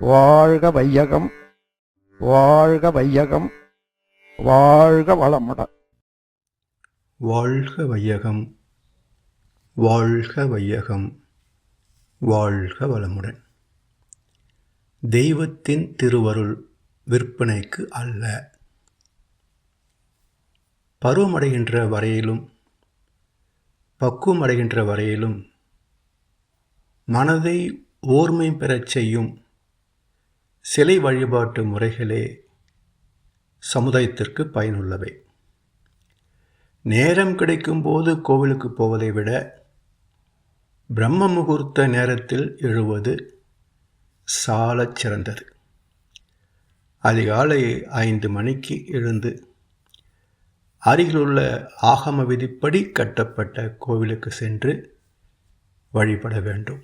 வாழ்க வையகம், வாழ்க வையகம், வாழ்க வளமுடன். வாழ்க வையகம், வாழ்க வையகம், வாழ்க வளமுடன். தெய்வத்தின் திருவருள் விற்பனைக்கு அல்ல. பருவமடைகின்ற வரையிலும் பக்குவமடைகின்ற வரையிலும் மனதை ஓர்மை பெறச் செய்யும் சிலை வழிபாட்டு முறைகளே சமுதாயத்திற்கு பயனுள்ளவை. நேரம் கிடைக்கும்போது கோவிலுக்கு போவதை விட பிரம்ம முகூர்த்த நேரத்தில் எழுவது சாலச் சிறந்தது. அதிகாலை 5 மணிக்கு எழுந்து அருகிலுள்ள ஆகம விதிப்படி கட்டப்பட்ட கோவிலுக்கு சென்று வழிபட வேண்டும்.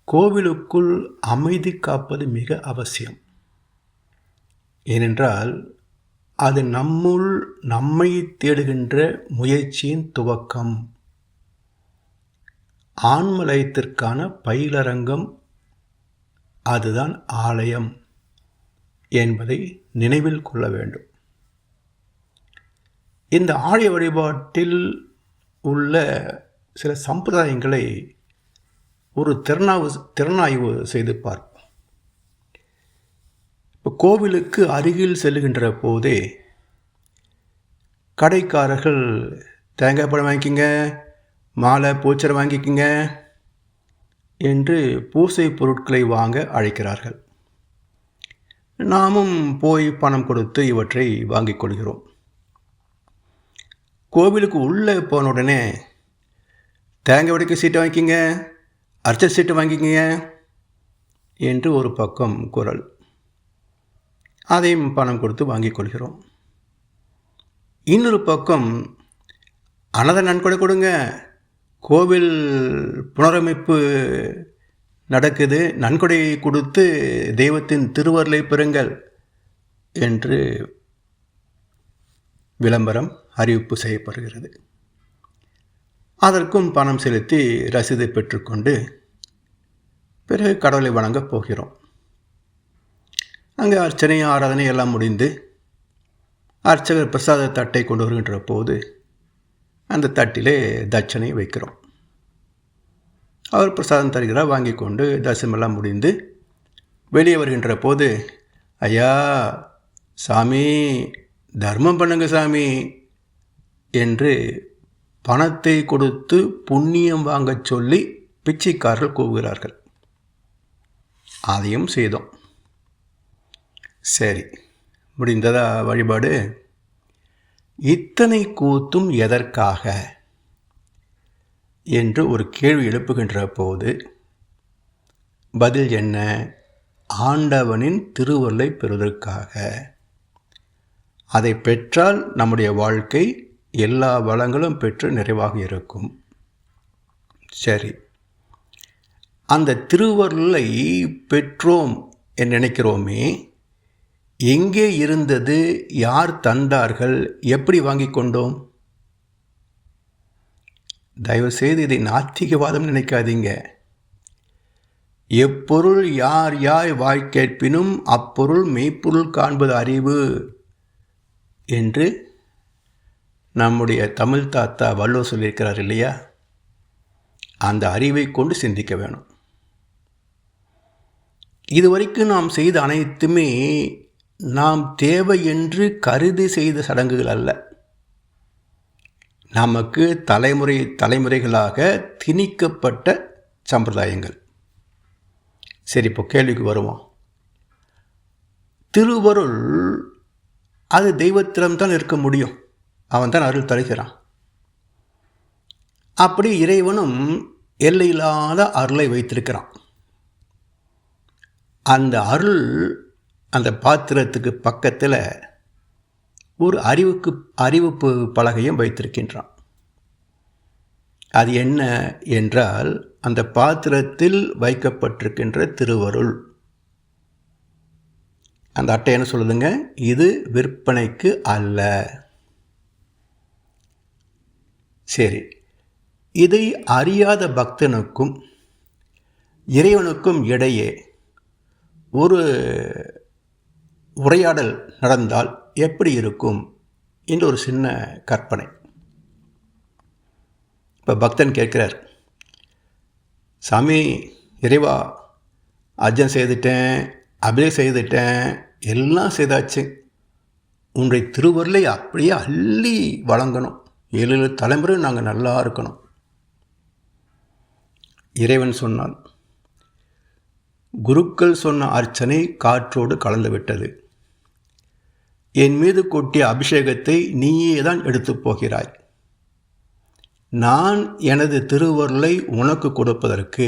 கோவிலுக்குள் அமைதி காப்பது மிக அவசியம். ஏனென்றால் அது நம்மை தேடுகின்ற முயற்சியின் துவக்கம். ஆன்மலயத்திற்கான பயிலரங்கம் அதுதான் ஆலயம் என்பதை நினைவில் கொள்ள வேண்டும். இந்த ஆலய வழிபாட்டில் உள்ள சில சம்பிரதாயங்களை ஒரு திறனாய்வு செய்து பார்ப்போம். இப்போ கோவிலுக்கு அருகில் செல்லுகின்ற போதே கடைக்காரர்கள் தேங்காய் பழம் வாங்கிக்கிங்க, மாலை பூச்சரை வாங்கிக்கிங்க என்று பூசை பொருட்களை வாங்க அழைக்கிறார்கள். நாமும் போய் பணம் கொடுத்து இவற்றை வாங்கிக் கொள்கிறோம். கோவிலுக்கு உள்ளே போன உடனே தேங்காய் உடைக்க சீட்டை வாங்கிக்கிங்க, அர்ச்சனை சீட்டு வாங்கிக்கிங்க என்று ஒரு பக்கம் குரல். அதையும் பணம் கொடுத்து வாங்கிக் கொள்கிறோம். இன்னொரு பக்கம் அன்னத நன்கொடை கொடுங்க, கோவில் புனரமைப்பு நடக்குது, நன்கொடை கொடுத்து தெய்வத்தின் திருவருளை பெறுங்கள் என்று விளம்பரம் அறிவிப்பு செய்யப்படுகிறது. அதற்கும் பணம் செலுத்தி ரசீதை பெற்றுக்கொண்டு பிறகு கடவுளை வணங்கப் போகிறோம். அங்கே அர்ச்சனை ஆராதனை எல்லாம் முடிந்து அர்ச்சகர் பிரசாத தட்டை கொண்டு வருகின்ற போது அந்த தட்டிலே தட்சணை வைக்கிறோம். அவர் பிரசாதம் தருகிறார், வாங்கி கொண்டு தரிசனமெல்லாம் முடிந்து வெளியே வருகின்ற போது, ஐயா சாமி தர்மம் பண்ணுங்க சாமி என்று பணத்தை கொடுத்து புண்ணியம் வாங்கச் சொல்லி பிச்சைக்காரர்கள் கூவுகிறார்கள். அதையும் செய்தோம். சரி, முடிந்ததா வழிபாடு? இத்தனை கூத்தும் எதற்காக என்று ஒரு கேள்வி எழுப்புகின்ற போது பதில் என்ன? ஆண்டவனின் திருவருளை பெறுவதற்காக. அதை பெற்றால் நம்முடைய வாழ்க்கை எல்லா வளங்களும் பெற்று நிறைவாக இருக்கும். சரி, அந்த திருவருளை பெற்றோம் என்று நினைக்கிறோமே, எங்கே இருந்தது, யார் தந்தார்கள், எப்படி வாங்கி கொண்டோம்? தயவுசெய்து இதை நாத்திகவாதம் நினைக்காதீங்க. எப்பொருள் யார் யார் வாய் கேட்பினும் அப்பொருள் மெய்ப்பொருள் காண்பது அறிவு என்று நம்முடைய தமிழ் தாத்தா வள்ளுவர் சொல்லியிருக்கிறார் இல்லையா? அந்த அறிவை கொண்டு சிந்திக்க வேணும். இதுவரைக்கும் நாம் செய்த அனைத்துமே நாம் தேவை என்று கருதி செய்த சடங்குகள் அல்ல. நமக்கு தலைமுறைகளாக திணிக்கப்பட்ட சம்பிரதாயங்கள். சரி, இப்போ கேள்விக்கு வருவோம். திருவருள் அது தெய்வத்திடம்தான் இருக்க முடியும். அவன் தான் அருள் தருகிறான். அப்படி இறைவனும் எல்லையில்லாத அருளை வைத்திருக்கிறான். அந்த அருள் அந்த பாத்திரத்துக்கு பக்கத்தில் ஒரு அறிவிப்பு பலகையும் வைத்திருக்கின்றான். அது என்ன என்றால், அந்த பாத்திரத்தில் வைக்கப்பட்டிருக்கின்ற திருவருள். அந்த அட்டை என்ன சொல்லுதுங்க? இது விற்பனைக்கு அல்ல. சரி, இதை அறியாத பக்தனுக்கும் இறைவனுக்கும் இடையே ஒரு உரையாடல் நடந்தால் எப்படி இருக்கும் என்று ஒரு சின்ன கற்பனை. இப்போ பக்தன் கேட்கிறார், சாமி இறைவா, அர்ச்சனை செய்துட்டேன், அபிஷேகம் செய்துட்டேன், எல்லாம் செய்தாச்சு, உன்னுடைய திருவருளை அப்படியே அள்ளி வழங்கணும், 7 தலைமுறை நாங்கள் நல்லா இருக்கணும். இறைவன் சொன்னான், குருக்கள் சொன்ன அர்ச்சனை காற்றோடு கலந்து விட்டது. என் மீது கொட்டிய அபிஷேகத்தை நீயே தான் எடுத்து போகிறாய். நான் எனது திருவருளை உனக்கு கொடுப்பதற்கு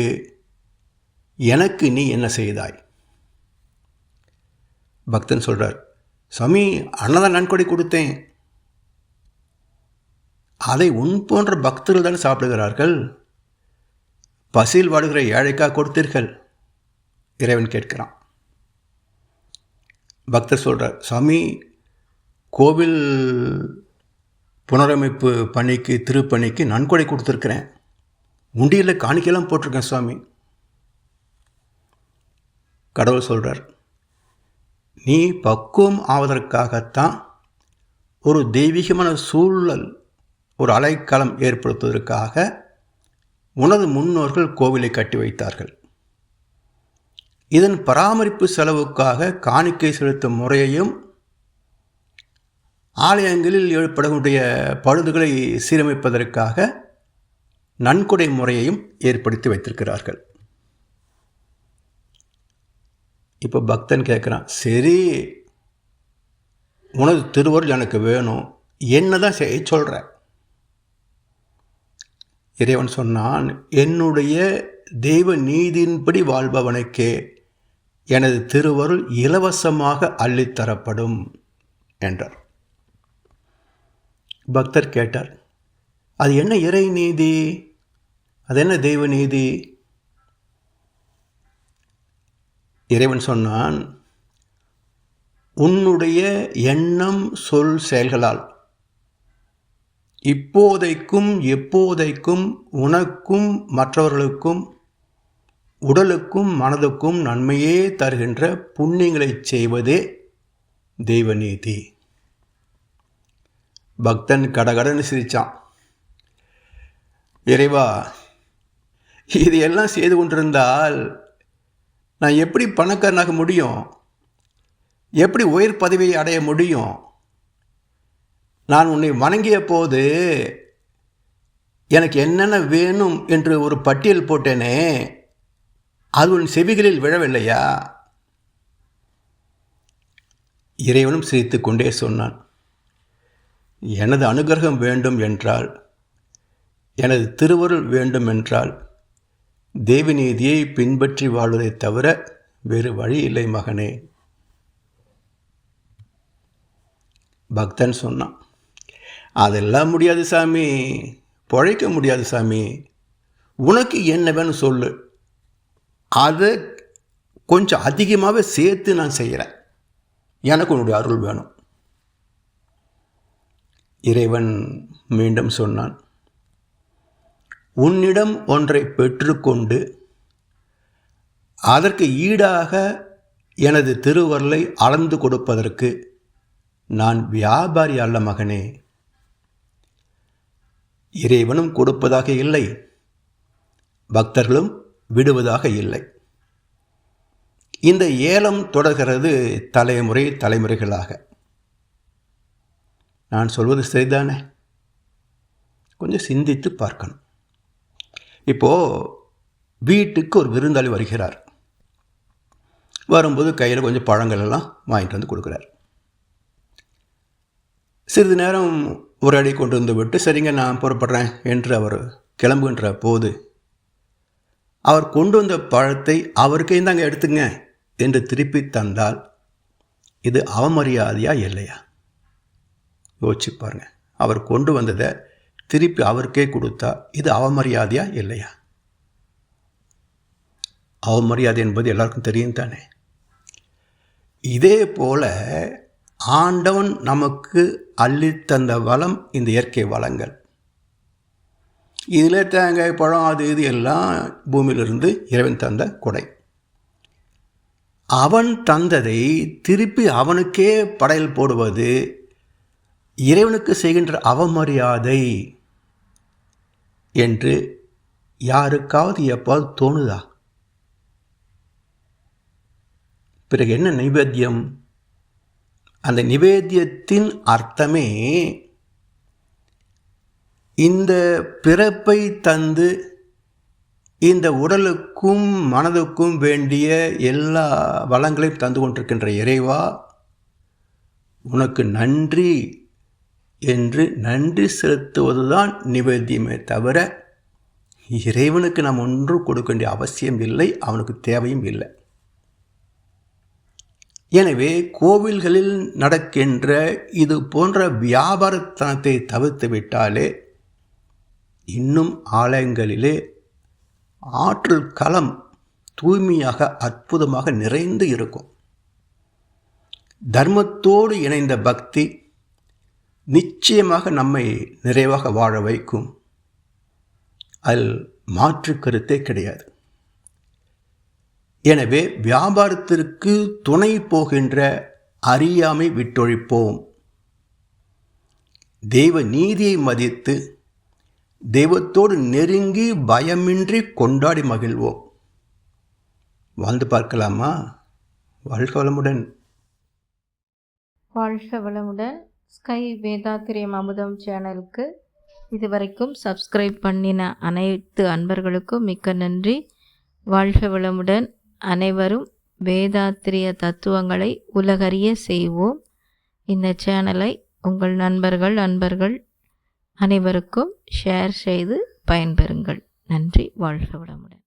எனக்கு நீ என்ன செய்தாய்? பக்தன் சொல்றார், சாமி, அன்னதான் நன்கொடை கொடுத்தேன், அதை உன் போன்ற பக்தர்கள் தான் சாப்பிடுகிறார்கள், பசியில் வாடுகிற ஏழைக்கா கொடுத்தீர்கள்? இறைவன் கேட்கிறான். பக்தர் சொல்றார், சாமி, கோவில் புனரமைப்பு பணிக்கு, திருப்பணிக்கு நன்கொடை கொடுத்துருக்கிறேன், உண்டியில் காணிக்கையெல்லாம் போட்டிருக்கேன் சுவாமி. கடவுள் சொல்கிறார், நீ பக்குவம் ஆவதற்காகத்தான் ஒரு தெய்வீகமான சூழல், ஒரு அலைக்களம் ஏற்படுத்துவதற்காக உனது முன்னோர்கள் கோவிலை கட்டி வைத்தார்கள். இதன் பராமரிப்பு செலவுக்காக காணிக்கை செலுத்தும் முறையையும் ஆலயங்களில் ஏற்படக்கூடிய பழுதுகளை சீரமைப்பதற்காக நன்கொடை முறையையும் ஏற்படுத்தி வைத்திருக்கிறார்கள். இப்போ பக்தன் கேட்குறான், சரி, உனது திருவருள் எனக்கு வேணும், என்னதான் செய்ய சொல்கிற? இறைவன் சொன்னான், என்னுடைய தெய்வ நீதியின்படி வாழ்பவனுக்கே எனது திருவருள் இலவசமாக அள்ளித்தரப்படும் என்றார். பக்தர் கேட்டார், அது என்ன இறை நீதி, அது என்ன தெய்வ நீதி? இறைவன் சொன்னான், உன்னுடைய எண்ணம், சொல், செயல்களால் இப்போதைக்கும் எப்போதைக்கும் உனக்கும் மற்றவர்களுக்கும் உடலுக்கும் மனதுக்கும் நன்மையே தருகின்ற புண்ணியங்களை செய்வதே தெய்வ நீதி. பக்தன் கடகடன்னு சிரித்தான். இறைவா, இது எல்லாம் செய்து கொண்டிருந்தால் நான் எப்படி பணக்காரனாக முடியும்? எப்படி உயர் பதவியை அடைய முடியும்? நான் உன்னை வணங்கிய போது எனக்கு என்னென்ன வேணும் என்று ஒரு பட்டியல் போட்டேனே, அது உன் செவிகளில் விழவில்லையா? இறைவனும் சிரித்து கொண்டே சொன்னான், எனது அனுகிரகம் வேண்டும் என்றால், எனது திருவருள் வேண்டும் என்றால் தெய்வநீதியை பின்பற்றி வாழ்வதை தவிர வேறு வழி இல்லை மகனே. பக்தன் சொன்னான், அதெல்லாம் முடியாது சாமி, பிழைக்க முடியாது சாமி, உனக்கு என்ன வேணும் சொல்லு, அதை கொஞ்சம் அதிகமாகவே சேர்த்து நான் செய்கிறேன், எனக்கு உன்னுடைய அருள் வேணும். இறைவன் மீண்டும் சொன்னான், உன்னிடம் ஒன்றை பெற்றுக்கொண்டு அதற்கு ஈடாக எனது திருவருளை அளந்து கொடுப்பதற்கு நான் வியாபாரி அல்ல மகனே. இறைவனும் கொடுப்பதாக இல்லை, பக்தர்களும் விடுவதாக இல்லை. இந்த ஏலம் தொடர்கிறது தலைமுறைகளாக. நான் சொல்வது சரிதானே? கொஞ்சம் சிந்தித்து பார்க்கணும். இப்போது வீட்டுக்கு ஒரு விருந்தாளி வருகிறார். வரும்போது கையில் கொஞ்சம் பழங்கள் எல்லாம் வாங்கிட்டு வந்து கொடுக்குறார். சிறிது நேரம் ஒரு அடி கொண்டு வந்து விட்டு, சரிங்க நான் புறப்படுறேன் என்று அவர் கிளம்புகின்ற போது, அவர் கொண்டு வந்த பழத்தை அவருக்கே தாங்க எடுத்துங்க என்று திருப்பி தந்தால் இது அவமரியாதையா இல்லையா? யோசிச்சு பாருங்க. அவர் கொண்டு வந்ததை திருப்பி அவருக்கே கொடுத்தா இது அவமரியாதையா இல்லையா? அவமரியாதை என்பது எல்லாருக்கும் தெரியும் தானே. இதே போல ஆண்டவன் நமக்கு அள்ளித்தந்த வளம் இந்த இயற்கை வளங்கள். இதில் தேங்காய் பழம் அது இது எல்லாம் பூமியிலிருந்து இறைவன் தந்த கொடை. அவன் தந்ததை திருப்பி அவனுக்கே படையல் போடுவது இறைவனுக்கு செய்கின்ற அவமரியாதை என்று யாருக்காவது எப்பாவது தோணுதா? பிறகு என்ன நைவேத்தியம்? அந்த நிவேத்தியத்தின் அர்த்தமே இந்த பிறப்பை தந்து இந்த உடலுக்கும் மனதுக்கும் வேண்டிய எல்லா வளங்களையும் தந்து கொண்டிருக்கின்ற இறைவா, உனக்கு நன்றி என்று நன்றி செலுத்துவதுதான் நிவேத்தியமே தவிர இறைவனுக்கு நாம் ஒன்றும் கொடுக்க வேண்டிய அவசியம் இல்லை, அவனுக்கு தேவையும் இல்லை. எனவே கோவில்களில் நடக்கின்ற இது போன்ற வியாபாரத்தனத்தை தவிர்த்து விட்டாலே இன்னும் ஆலயங்களிலே ஆற்றல் களம் தூய்மையாக அற்புதமாக நிறைந்து இருக்கும். தர்மத்தோடு இணைந்த பக்தி நிச்சயமாக நம்மை நிறைவாக வாழ வைக்கும். அதில் மாற்று கருத்தே கிடையாது. எனவே வியாபாரத்திற்கு துணை போகின்ற அறியாமை விட்டொழிப்போம். தெய்வ நீதியை மதித்து தெய்வத்தோடு நெருங்கி பயமின்றி கொண்டாடி மகிழ்வோம். வாழ்ந்து பார்க்கலாமா? வாழ்க வளமுடன். வாழ்க வளமுடன். ஸ்கை வேதாத்திரியம் அமுதம் சேனலுக்கு இதுவரைக்கும் சப்ஸ்கிரைப் பண்ணின அனைத்து அன்பர்களுக்கும் மிக்க நன்றி. வாழ்க வளமுடன். அனைவரும் வேதாத்திரிய தத்துவங்களை உலகறிய செய்வோம். இந்த சேனலை உங்கள் அன்பர்கள் அனைவருக்கும் ஷேர் செய்து பயன்பெறுங்கள். நன்றி. வாழ்க வளமுடன்.